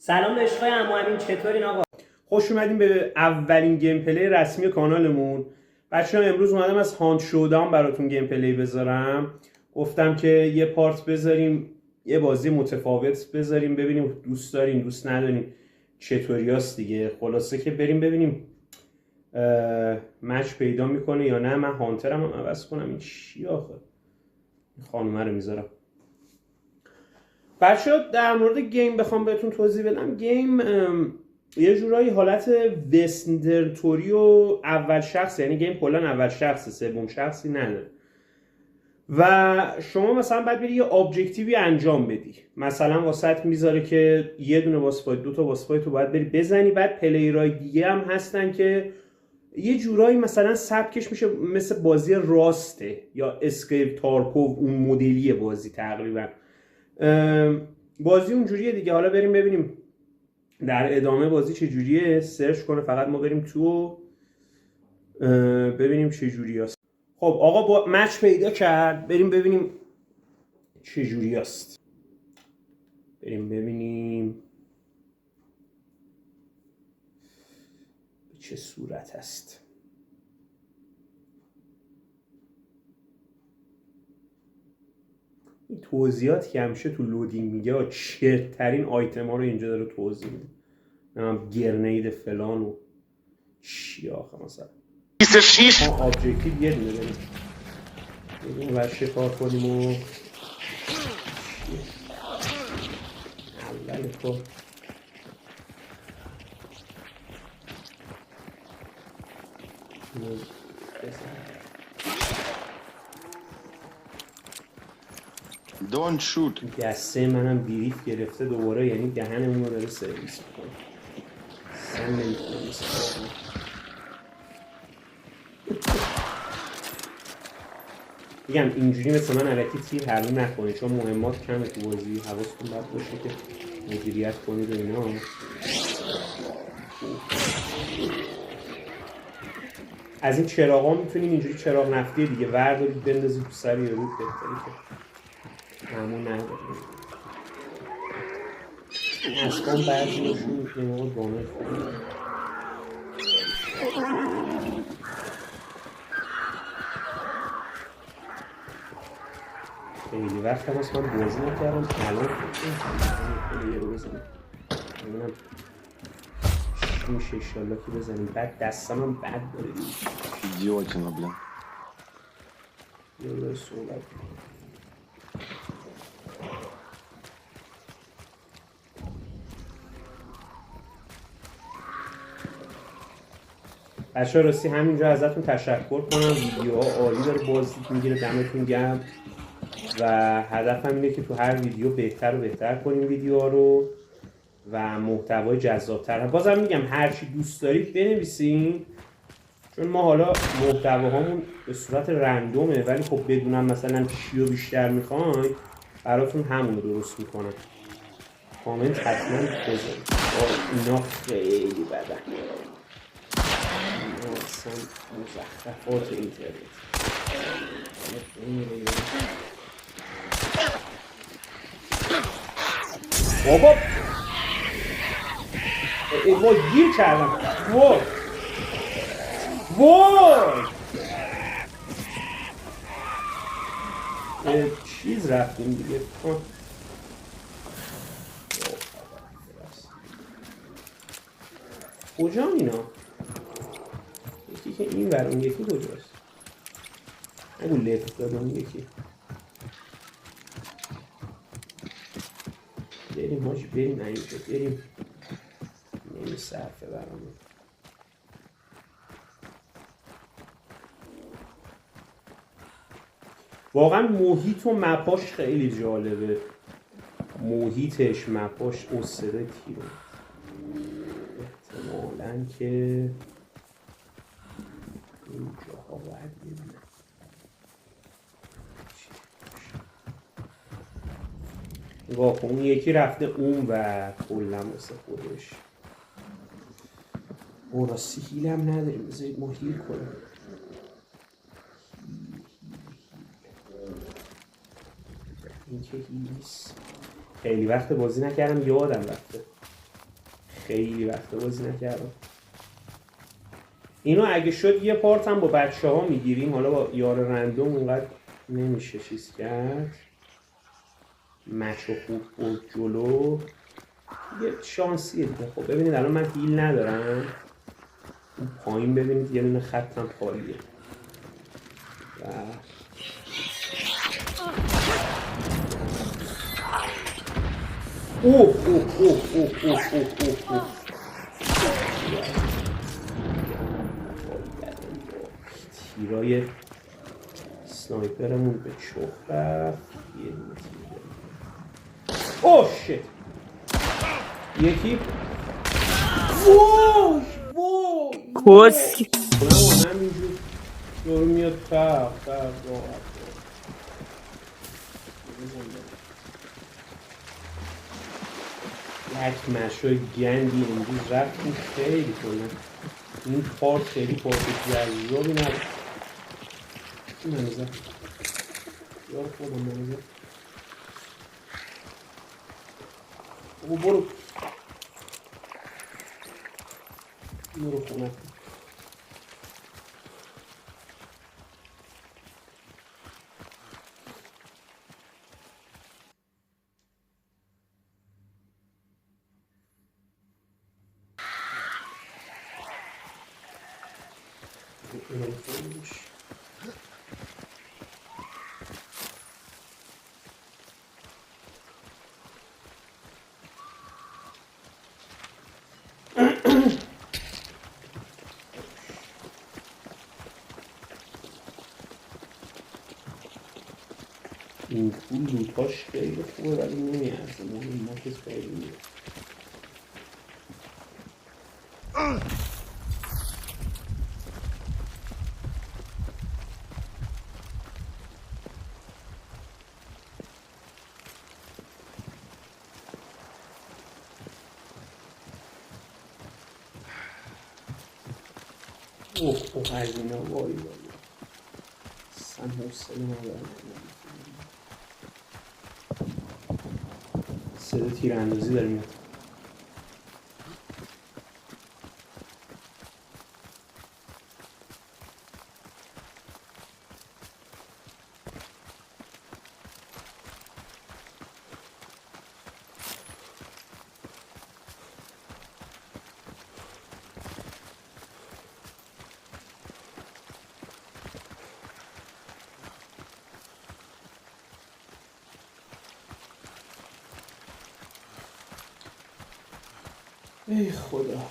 سلام به عشقای عمو امین، چطورین آقا؟ خوش اومدیم به اولین گیم پلی رسمی کانالمون. بچه‌ها امروز اومدم از هانت شودان براتون گیم پلی بذارم. گفتم که یه پارت بذاریم، یه بازی متفاوت بذاریم، ببینیم دوست دارین دوست ندارین چطوریاست دیگه. خلاصه که بریم ببینیم مچ پیدا میکنه یا نه. من هانترم هم عوض کنم. این چی آخه؟ این خانومه رو میذارم. بچه‌ها در مورد گیم بخوام بهتون توضیح بدم، گیم یه جورایی حالت وسترنتوری و اول شخص، یعنی گیم کلا اول شخصه، سوم شخصی نداره و شما مثلا باید بری یه ابجکتیوی انجام بدی. مثلا واسط میذاره که یه دونه باس فایت، دو تا باس فایت رو باید بری بزنی. بعد پلیرای دیگه هم هستن که یه جورایی مثلا سبکش میشه مثل بازی راسته یا اسکیپ تارکوو، اون مدلی بازی تقریبا. بازی اونجوریه دیگه. حالا بریم ببینیم در ادامه بازی چجوریه. سرچ کنه فقط، ما بریم تو ببینیم چجوری است. خب آقا با مچ پیدا کرد، بریم ببینیم چجوری است. بریم ببینیم چه صورت است. این توضیحاتی که همیشه تو لودینگ میگه، چرترین آیتما رو اینجا داره توضیح میده. نمیم گرنید فلان و چی آخه مثلا ابجکتیو یه دونه بریم بگیم و شکار کنیم و اول کار Don't shoot. دسته منم بیریف گرفته دوباره، یعنی دهنمون رو داره سرویس میکنه. سن نمیتونم استفاده کنم. میگم اینجوری مثل من الکی تیر حمله نکنید، چون مهمات کمه تو بازی. حواستون باید باشه که مدیریت کنید و اینا. از این چراغا میتونید اینجوری چراغ نفتی دیگه وردارید بندازید تو سر یارو، بهتره که همون ندارید. اصلا بعضیشون یه موقع دامج کنید. خیلی وقت هم از من بازی نکردم، الان خیلی رو بزنم ببینم چی میشه. ایشالله که بزنیم. بعد دستم هم بد داره دیگه. Идиотина, блин. یه روی صحبت بچه‌ها راستی همینجا ازتون تشکر کنم. ویدیوها عالی داره بازی میگیره، دمتون گرم. و هدفم اینه که تو هر ویدیو بهتر و بهتر کنیم ویدیوها رو و محتوای جذاب‌تر. بازم میگم هر چی دوست دارید بنویسین، چون ما حالا محتواهامون به صورت رندومه، ولی خب بدونم مثلا چی رو بیشتر میخواین براتون همون رو درست میکنم. کامنت حتما بذارید. اینا خیلی بدن، اینا اصلا مزخرفات اینترنت. بابا وای گیر کردم. وای چیز رفتیم دیگه. کجا اینا؟ یکی که این ور، اون یکی کجاست؟ نگو لفت دادم یکی. بریم هاش، بریم اینجا، بریم. نمی صرفه برامون. واقعا محیط و مپاش خیلی جالبه. محیطش، مپاش، اسره تیره. احتمالاً که اینجاها باید ببینم نگاه کن. اون یکی رفته اون و کلم واسه خودش. راستی هیل هم نداریم، بذارید ما هیل کنیم. این که هیل نیست. خیلی وقت بازی نکردم، یادم رفته. خیلی وقت بازی نکردم. اینو اگه شد یه پارت هم با بچه ها میگیریم، حالا با یار رندوم اونقدر نمیشه چیز کرد. مچو خوب برد جلو، یه شانسیه دیگه. خب ببینید الان من هیل ندارم، اون پایین ببینید یه دونه خطم خالیه و اوه اوه اوه اوه اوه اوه اوه. تیرای سنایپرمون به چخ رفت. یه دونه تیر داریم. اوه شت. یکی وای وای کس کنم همینجور دور میاد تق راحت. یک مشروع گندی امروز رفتیم خیلی کنم. این پارت خیلی پارت جذابی نبود. این منظر یار خودم منظر او برو خونه. این پول لوتاش خیلی خوبه ولی نمیارزه. مهمتش خیلی میره. اوه هزینه وای وای سن حوصله ندارم. صدا تیراندازی داره میاد. ای خدا.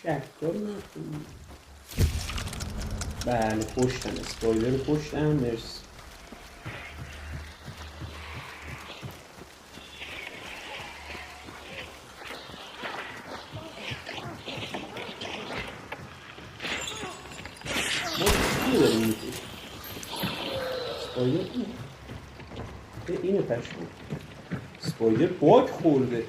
شکر نکنی. بله پشتم اسپایلر پشتم. مرسی. اسپایلر اینه پشمون. اسپایلر باگ خورده.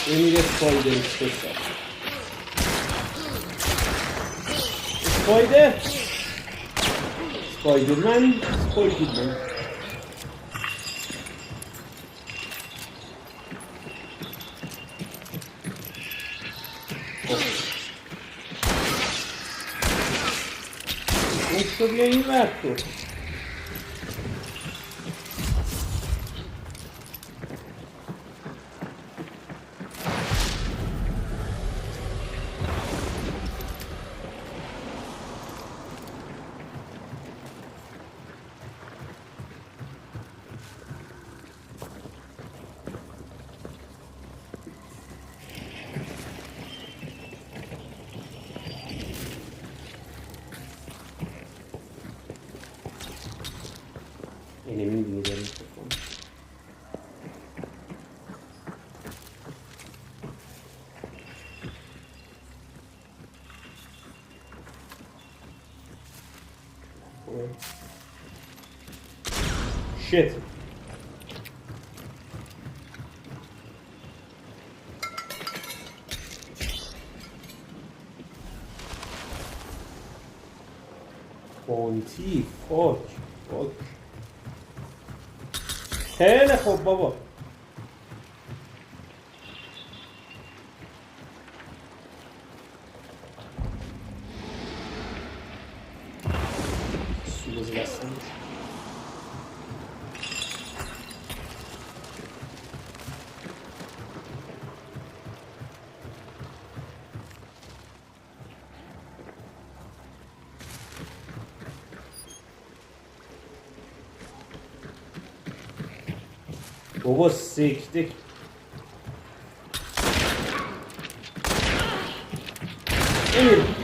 میره اسپایدر اسپایدرمن تو بیا این وقت تو اینه میبینی داریم تکن شت. بونتی فاک. خیلی خوب بابا. سوز بستن میشه. بابا سکته. این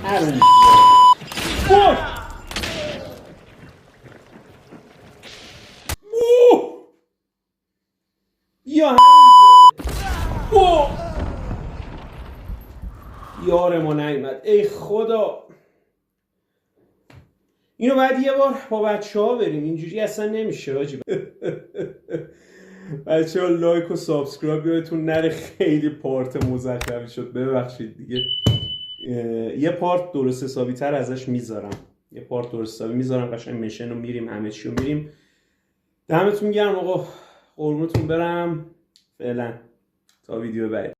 هرون فاک. یا یار ما نیومد. ای خدا، اینو باید یه بار با بچه ها بریم، اینجوری اصلا نمیشه آجی. بچه ها لایک و سابسکرایب یادتون نره، خیلی پارت مزخرفی شد، ببخشید دیگه. یه پارت درست حسابی تر ازش میذارم، قشنگ میشن و میریم، همه چی رو میریم. دمتون گرم آقا، قربونتون برم. فعلا تا ویدیو بعد.